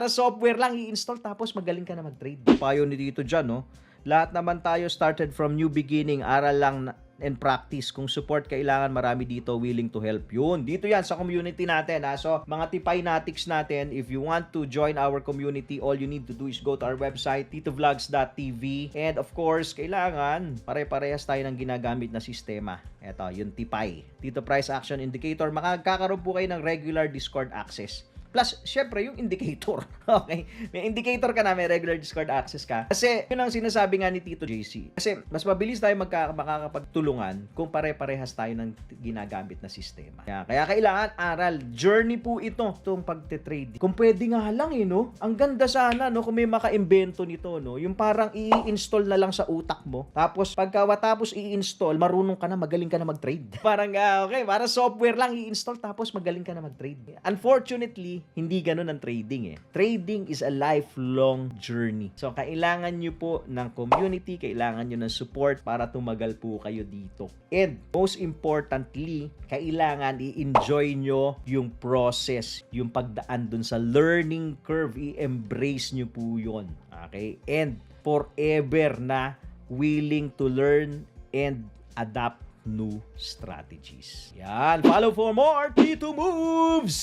para software lang i-install tapos magaling ka na mag-trade. Payo ni dito dyan, no? Lahat naman tayo started from new beginning, aral lang and practice. Kung support kailangan, marami dito willing to help. Yun, dito yan sa community natin. So, mga tipay-natics natin, if you want to join our community, all you need to do is go to our website, titovlogs.tv. And of course, kailangan pare-parehas tayo ng ginagamit na sistema. Ito, yung tipay. Tito Price Action Indicator. Makakakaroon po kayo ng regular Discord access. Plus, syempre, yung indicator. Okay? May indicator ka na, may regular Discord access ka. Kasi, yun ang sinasabi nga ni Tito JC. Kasi, mas mabilis tayo makakapagtulungan kung pare-parehas tayo ng ginagamit na sistema. Kaya kailangan aral. Journey po ito, itong pagte-trade. Kung pwede nga lang, no? Ang ganda sana, no? Kung may maka-invento nito, no? Yung parang i-install na lang sa utak mo. Tapos, pagkatapos i-install, marunong ka na, magaling ka na mag-trade. Parang, okay, parang software lang i-install, tapos magaling ka na mag-trade. Unfortunately, hindi ganun ang trading Trading is a lifelong journey. So, kailangan nyo po ng community, kailangan nyo ng support para tumagal po kayo dito. And, most importantly, kailangan i-enjoy nyo yung process, yung pagdaan dun sa learning curve, i-embrace nyo po yun. Okay? And, forever na willing to learn and adapt new strategies. Yan. Follow for more Tito Moves!